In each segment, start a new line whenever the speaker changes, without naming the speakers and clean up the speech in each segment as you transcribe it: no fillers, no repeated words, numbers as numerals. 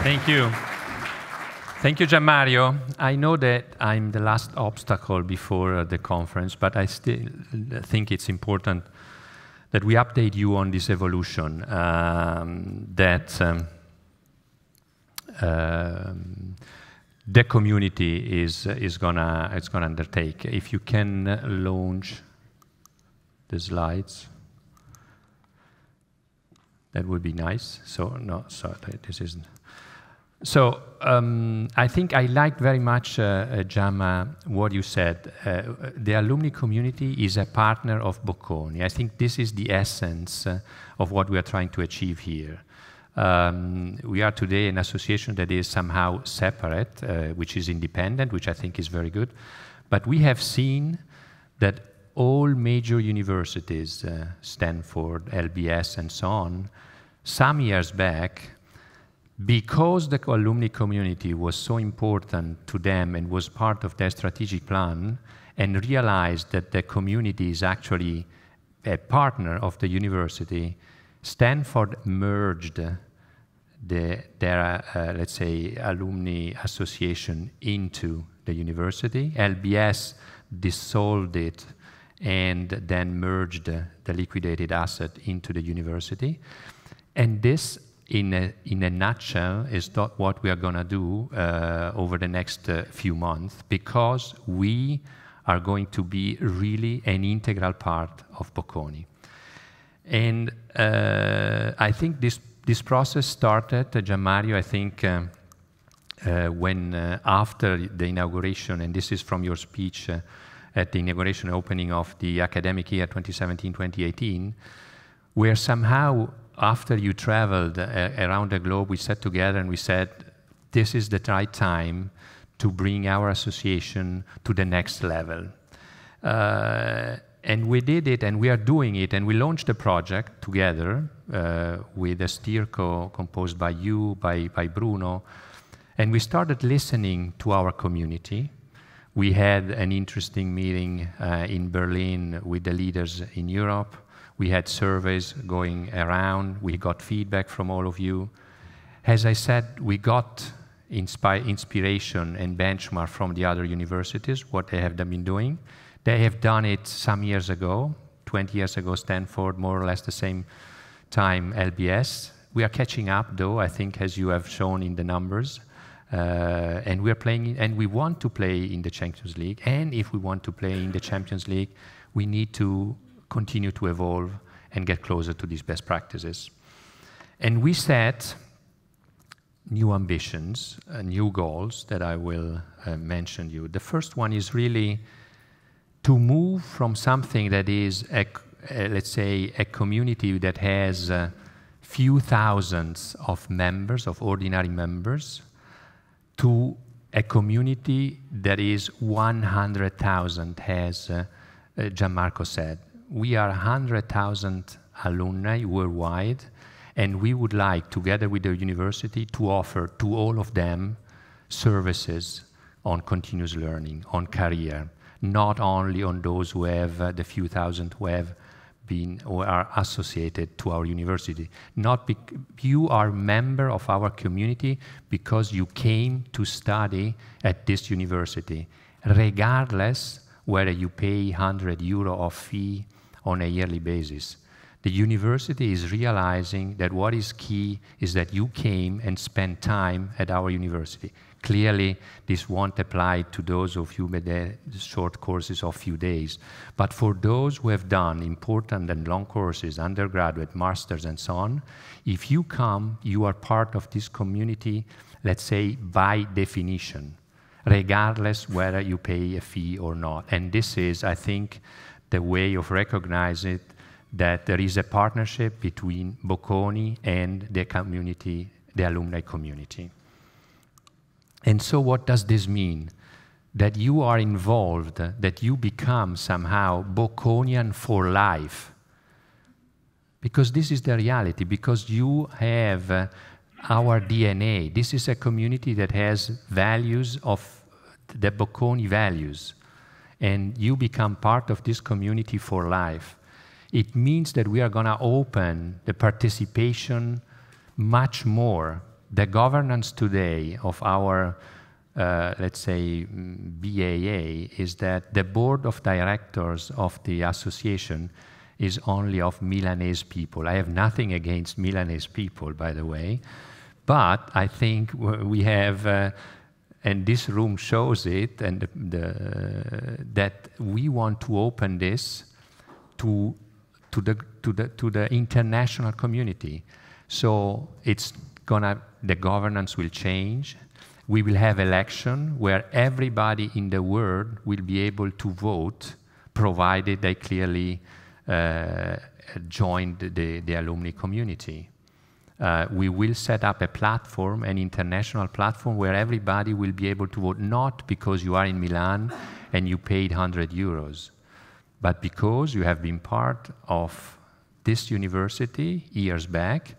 Thank you. Thank you, Gianmario. I know that I'm the last obstacle before the conference, but I still think it's important that we update you on this evolution that the community is gonna undertake. If you can launch the slides, that would be nice. So no, sorry, this isn't. So I think I liked very much, Gianma, what you said. The alumni community is a partner of Bocconi. I think this is the essence of what we are trying to achieve here. We are today an association that is somehow separate, which is independent, which I think is very good. But we have seen that all major universities, Stanford, LBS, and so on, some years back, because the alumni community was so important to them and was part of their strategic plan, and realized that the community is actually a partner of the university, Stanford merged their let's say, alumni association into the university. LBS dissolved it and then merged the liquidated asset into the university. And this, in a nutshell, is not what we are going to do over the next few months, because we are going to be really an integral part of Bocconi. And I think this process started, Gianmario, I think, when after the inauguration, and this is from your speech at the inauguration opening of the academic year 2017-2018, where somehow, after you traveled around the globe, we sat together and we said, this is the right time to bring our association to the next level. And we did it, and we are doing it, and we launched a project together with a steerco composed by you, by Bruno, and we started listening to our community. We had an interesting meeting in Berlin with the leaders in Europe. We had surveys going around. We got feedback from all of you. As I said, we got inspiration and benchmark from the other universities, what they have been doing. They have done it some years ago, 20 years ago, Stanford, more or less the same time, LBS. We are catching up, though, I think, as you have shown in the numbers. And we are playing, and we want to play in the Champions League. And if we want to play in the Champions League, we need to continue to evolve and get closer to these best practices. And we set new ambitions, new goals that I will mention you. The first one is really to move from something that is, let's say, a community that has few thousands of members, of ordinary members, to a community that is 100,000, as Gianmarco said. We are 100,000 alumni worldwide, and we would like, together with the university, to offer to all of them services on continuous learning, on career, not only on those who have the few thousand who have been or are associated to our university. You are a member of our community because you came to study at this university, regardless whether you pay €100 of fee on a yearly basis. The university is realizing that what is key is that you came and spent time at our university. Clearly, this won't apply to those of you with the short courses of few days. But for those who have done important and long courses, undergraduate, masters, and so on, if you come, you are part of this community, let's say, by definition, regardless whether you pay a fee or not. And this is, I think, the way of recognizing that there is a partnership between Bocconi and the community, the alumni community. And so what does this mean? That you are involved, that you become somehow Bocconian for life. Because this is the reality, because you have our DNA. This is a community that has values of the Bocconi values. And you become part of this community for life. It means that we are going to open the participation much more the governance today of our, let's say, BAA is that the board of directors of the association is only of Milanese people. I have nothing against Milanese people, by the way, but I think we have, and this room shows it, and that we want to open this to the international community. So it's the governance will change. We will have election where everybody in the world will be able to vote, provided they clearly joined the alumni community. We will set up a platform, an international platform, where everybody will be able to vote, not because you are in Milan and you paid 100 euros, but because you have been part of this university years back,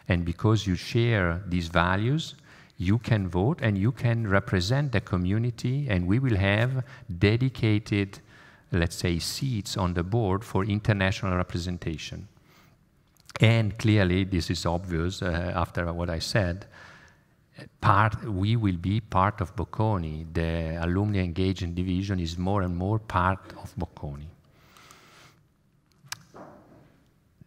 and because you share these values, you can vote and you can represent the community, and we will have dedicated, let's say, seats on the board for international representation. And clearly, this is obvious after what I said, we will be part of Bocconi. The Alumni Engagement Division is more and more part of Bocconi.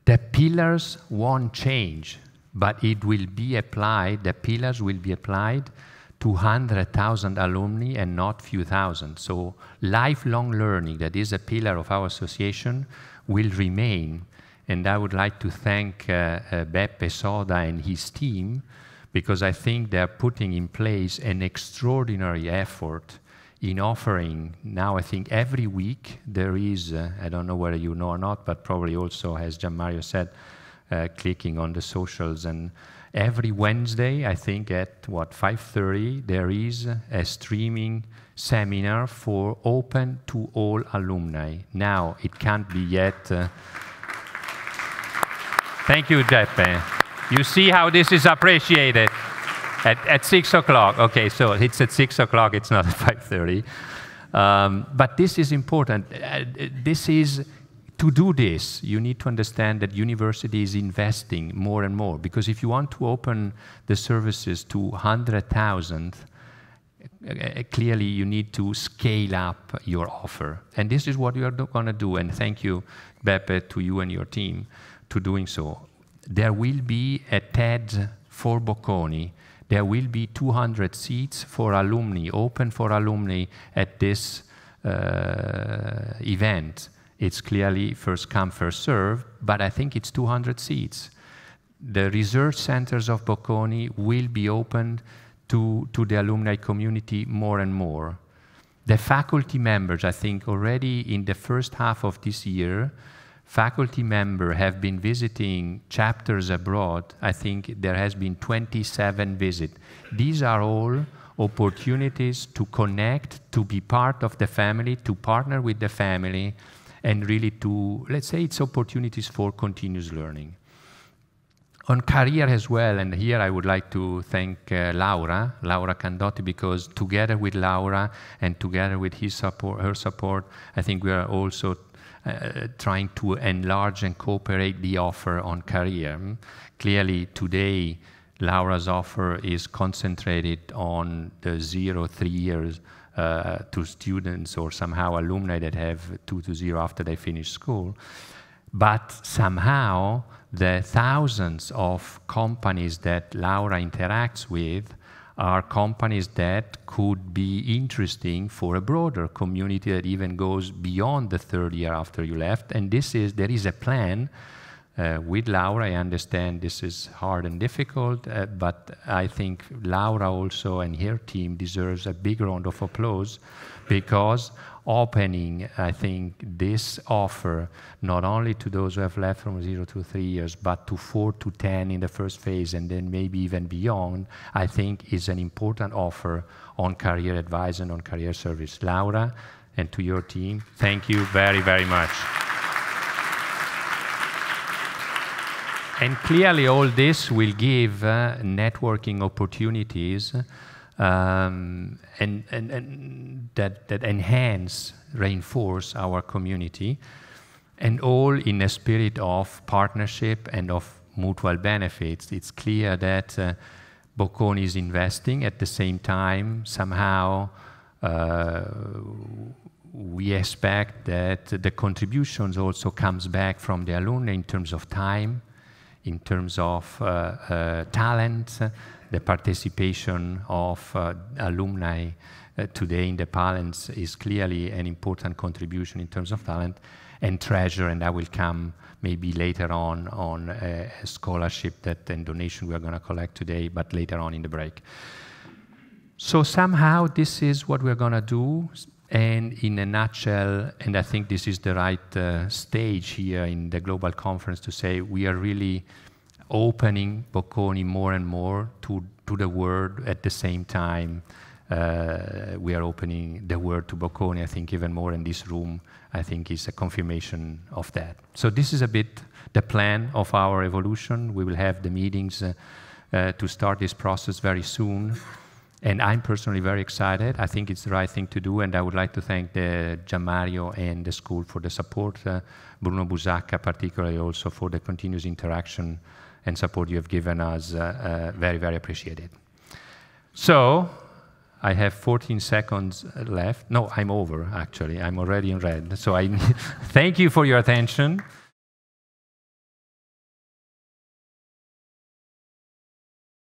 The pillars won't change, but it will be applied, the pillars will be applied to 100,000 alumni and not few thousand. So lifelong learning, that is a pillar of our association, will remain. And I would like to thank Beppe Soda and his team, because I think they're putting in place an extraordinary effort in offering. Now I think every week there is, I don't know whether you know or not, but probably also, as Gianmario said, clicking on the socials, and every Wednesday, I think at 5:30, there is a streaming seminar for open to all alumni. Now, it can't be yet. Thank you, Beppe. You see how this is appreciated at 6 o'clock. Okay, so it's at 6 o'clock, it's not at 5:30. But this is important. To do this, you need to understand that university is investing more and more, because if you want to open the services to 100,000, clearly you need to scale up your offer. And this is what you are going to do. And thank you, Beppe, to you and your team to doing so. There will be a TED for Bocconi. There will be 200 seats for alumni, open for alumni at this event. It's clearly first come, first serve, but I think it's 200 seats. The research centers of Bocconi will be opened to the alumni community more and more. The faculty members, I think already in the first half of this year, faculty members have been visiting chapters abroad. I think there has been 27 visits. These are all opportunities to connect, to be part of the family, to partner with the family, and really to, let's say, it's opportunities for continuous learning. On career as well, and here I would like to thank Laura Candotti, because together with Laura and together with her support, I think we are also trying to enlarge and cooperate the offer on career. Clearly today, Laura's offer is concentrated on the 0-3 years to students or somehow alumni that have 2 to 0 after they finish school. But somehow the thousands of companies that Laura interacts with are companies that could be interesting for a broader community that even goes beyond the 3rd year after you left. And there is a plan with Laura. I understand this is hard and difficult, but I think Laura also and her team deserves a big round of applause, because opening, I think, this offer not only to those who have left from 0 to 3 years, but to 4 to 10 in the first phase, and then maybe even beyond, I think is an important offer on career advice and on career service. Laura, and to your team, thank you very, very much. And clearly all this will give networking opportunities and that enhance, reinforce our community, and all in a spirit of partnership and of mutual benefits. It's clear that Bocconi is investing. At the same time, somehow, we expect that the contributions also comes back from the alumni in terms of time, in terms of talent. The participation of alumni today in the Palance is clearly an important contribution in terms of talent and treasure, and I will come maybe later on a scholarship and donation we are going to collect today, but later on in the break. So somehow this is what we're going to do, and in a nutshell, and I think this is the right stage here in the global conference to say we are really opening Bocconi more and more to the world. At the same time, we are opening the world to Bocconi, I think even more in this room, I think is a confirmation of that. So this is a bit the plan of our evolution. We will have the meetings to start this process very soon. And I'm personally very excited. I think it's the right thing to do, and I would like to thank the Gianmario and the school for the support, Bruno Busacca particularly also for the continuous interaction and support you have given us, very, very appreciated. So, I have 14 seconds left. No, I'm over, actually. I'm already in red. So I thank you for your attention.